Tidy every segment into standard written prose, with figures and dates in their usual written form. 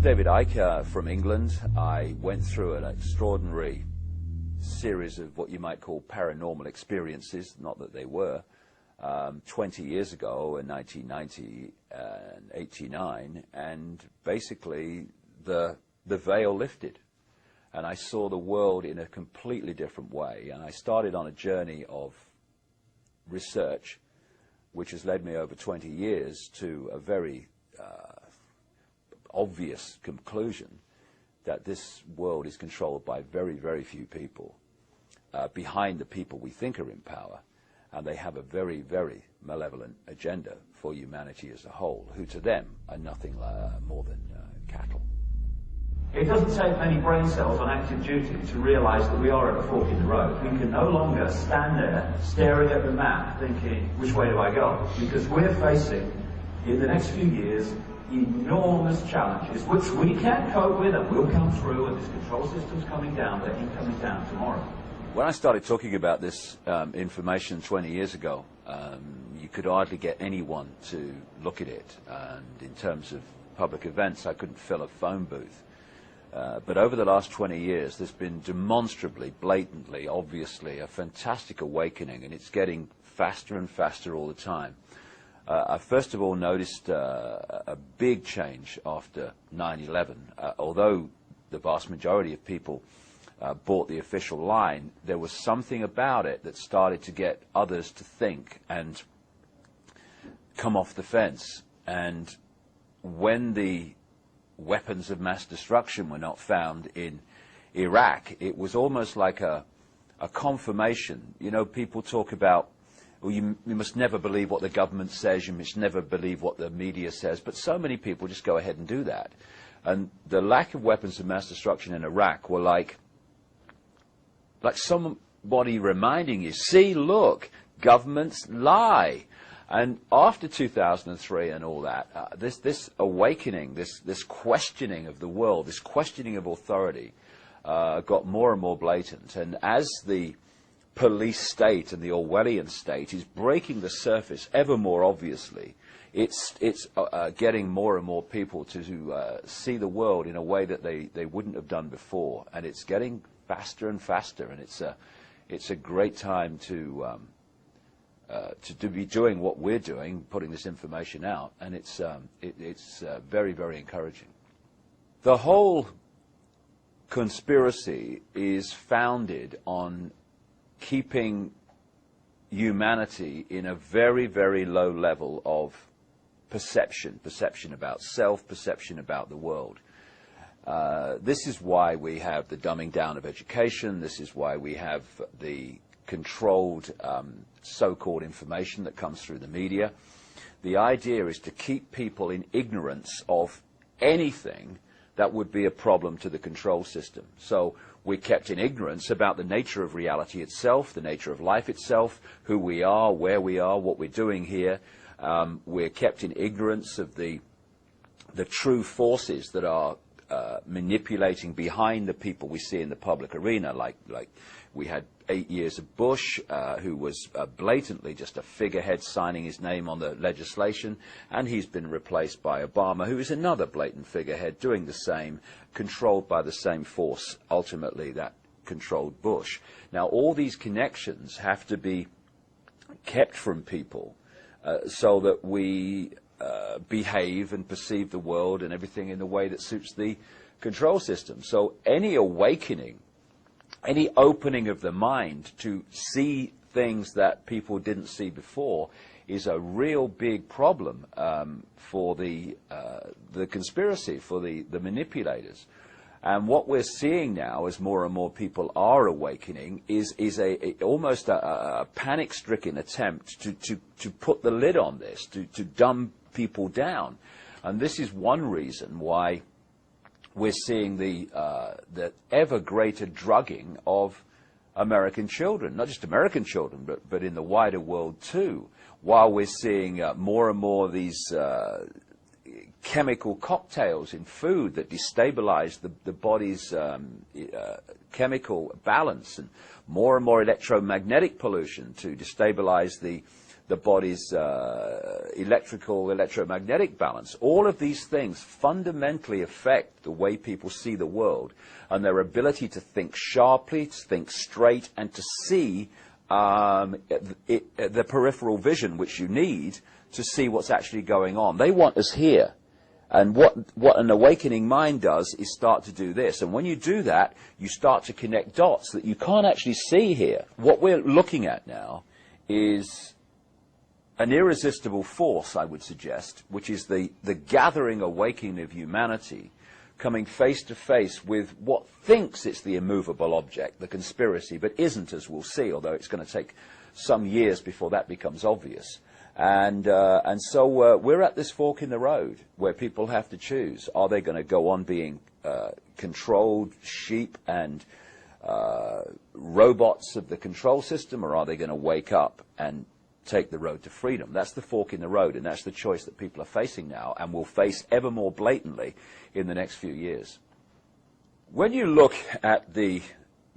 David Icke from England. I went through an extraordinary series of what you might call paranormal experiences, not that they were, 20 years ago in 1990 and 89, and basically the veil lifted. And I saw the world in a completely different way. And I started on a journey of research, which has led me over 20 years to a very obvious conclusion that this world is controlled by very, very few people behind the people we think are in power. And they have a very, very malevolent agenda for humanity as a whole, who to them are nothing more than cattle. It doesn't take many brain cells on active duty to realise that we are at a fork in the road. We can no longer stand there staring at the map thinking, which way do I go? Because we're facing, in the next few years, enormous challenges which we can cope with and will come through, and this control system's coming down, but it comes down tomorrow. When I started talking about this information 20 years ago, you could hardly get anyone to look at it. And in terms of public events, I couldn't fill a phone booth. But over the last 20 years, there's been demonstrably, blatantly, obviously, a fantastic awakening, and it's getting faster and faster all the time. I first of all noticed a big change after 9/11. Although the vast majority of people bought the official line, there was something about it that started to get others to think and come off the fence. And when the weapons of mass destruction were not found in Iraq, it was almost like a confirmation. You know, people talk about, well, you must never believe what the government says, you must never believe what the media says, but so many people just go ahead and do that. And the lack of weapons of mass destruction in Iraq were like somebody reminding you, see, look, governments lie. And after 2003 and all that, this awakening, this questioning of the world, this questioning of authority got more and more blatant. And as the police state and the Orwellian state is breaking the surface ever more obviously, it's getting more and more people to see the world in a way that they wouldn't have done before. And it's getting faster and faster, and it's a great time to be doing what we're doing, putting this information out, and it's very, very encouraging. The whole conspiracy is founded on keeping humanity in a very, very low level of perception about self, perception about the world. This is why we have the dumbing down of education. This is why we have the controlled so-called information that comes through the media. The idea is to keep people in ignorance of anything that would be a problem to the control system. So we're kept in ignorance about the nature of reality itself, the nature of life itself, who we are, where we are, what we're doing here. We're kept in ignorance of the true forces that are manipulating behind the people we see in the public arena, like we had 8 years of Bush, who was blatantly just a figurehead signing his name on the legislation, and he's been replaced by Obama, who is another blatant figurehead doing the same, controlled by the same force, ultimately, that controlled Bush. Now, all these connections have to be kept from people so that we behave and perceive the world and everything in the way that suits the control system. So any awakening, any opening of the mind to see things that people didn't see before is a real big problem for the conspiracy, for the manipulators. And what we're seeing now, as more and more people are awakening, is almost a panic-stricken attempt to put the lid on this, to dumb people down. And this is one reason why we're seeing the ever greater drugging of American children, not just American children, but in the wider world too, while we're seeing more and more of these chemical cocktails in food that destabilize the body's chemical balance, and more electromagnetic pollution to destabilize the the body's electromagnetic balance. All of these things fundamentally affect the way people see the world and their ability to think sharply, to think straight, and to see the peripheral vision which you need to see what's actually going on. They want us here. And what an awakening mind does is start to do this. And when you do that, you start to connect dots that you can't actually see here. What we're looking at now is an irresistible force, I would suggest, which is the gathering awakening of humanity coming face to face with what thinks it's the immovable object, the conspiracy, but isn't, as we'll see, although it's going to take some years before that becomes obvious. And so we're at this fork in the road where people have to choose. Are they going to go on being controlled sheep and robots of the control system, or are they going to wake up and take the road to freedom? That's the fork in the road, and that's the choice that people are facing now and will face ever more blatantly in the next few years. When you look at the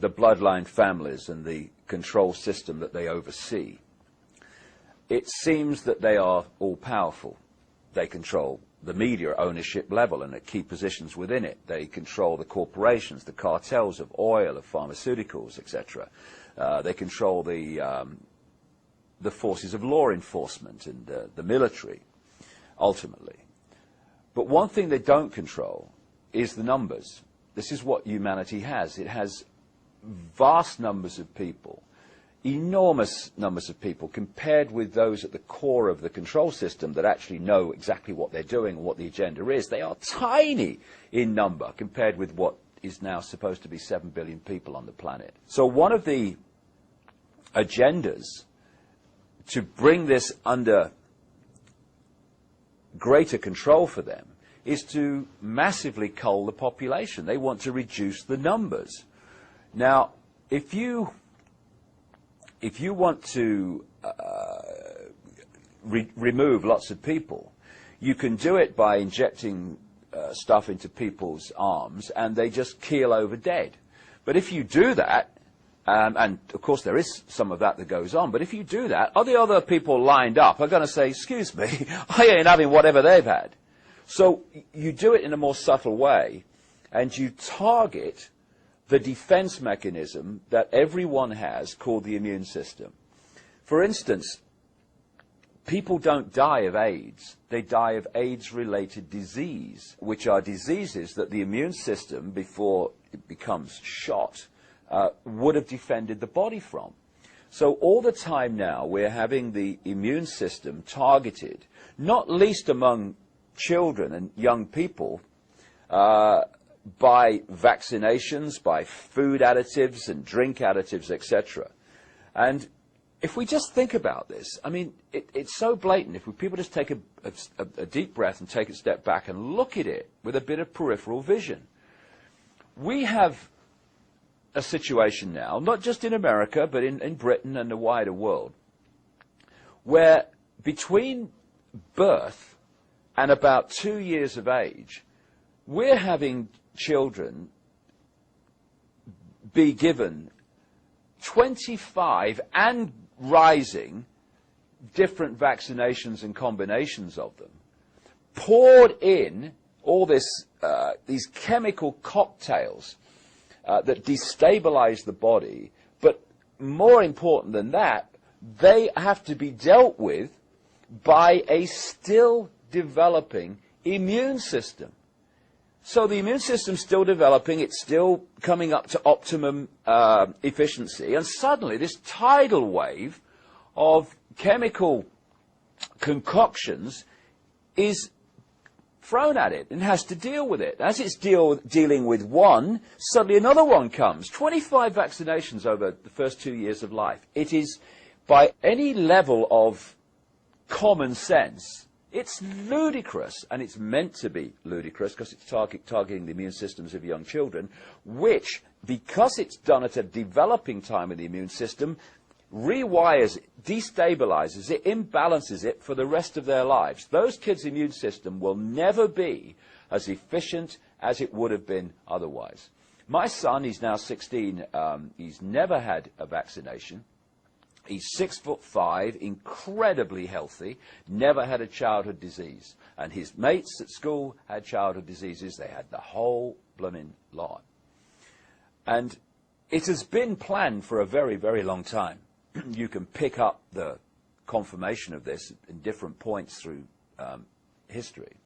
bloodline families and the control system that they oversee, it seems that they are all-powerful. They control the media ownership level and at key positions within it. They control the corporations, the cartels of oil, of pharmaceuticals, etc. They control the forces of law enforcement and the military, ultimately. But one thing they don't control is the numbers. This is what humanity has. It has vast numbers of people, enormous numbers of people, compared with those at the core of the control system that actually know exactly what they're doing and what the agenda is. They are tiny in number compared with what is now supposed to be 7 billion people on the planet. So one of the agendas to bring this under greater control for them is to massively cull the population. They want to reduce the numbers. Now, if you want to remove lots of people, you can do it by injecting stuff into people's arms and they just keel over dead. But if you do that, and of course there is some of that goes on, but if you do that, are the other people lined up are going to say, excuse me, I ain't having whatever they've had. So you do it in a more subtle way, and you target the defense mechanism that everyone has called the immune system. For instance, people don't die of AIDS. They die of AIDS-related disease, which are diseases that the immune system, before it becomes shot, would have defended the body from. So all the time now we're having the immune system targeted, not least among children and young people, by vaccinations, by food additives and drink additives, etc. And if we just think about this, I mean, it's so blatant. If people just take a deep breath and take a step back and look at it with a bit of peripheral vision, we have a situation now, not just in America, but in Britain and the wider world, where between birth and about 2 years of age, we're having children be given 25 and rising different vaccinations and combinations of them, poured in all this, these chemical cocktails that destabilize the body, but more important than that, they have to be dealt with by a still developing immune system. So the immune system's still developing, it's still coming up to optimum efficiency, and suddenly this tidal wave of chemical concoctions is thrown at it and has to deal with it. As it's dealing with one, suddenly another one comes. 25 vaccinations over the first 2 years of life. It is, by any level of common sense, it's ludicrous, and it's meant to be ludicrous because it's targeting the immune systems of young children, which, because it's done at a developing time in the immune system, rewires it, destabilizes it, imbalances it for the rest of their lives. Those kids' immune system will never be as efficient as it would have been otherwise. My son, he's now 16, he's never had a vaccination. He's 6'5", incredibly healthy, never had a childhood disease. And his mates at school had childhood diseases. They had the whole blooming lot. And it has been planned for a very, very long time. You can pick up the confirmation of this in different points through history.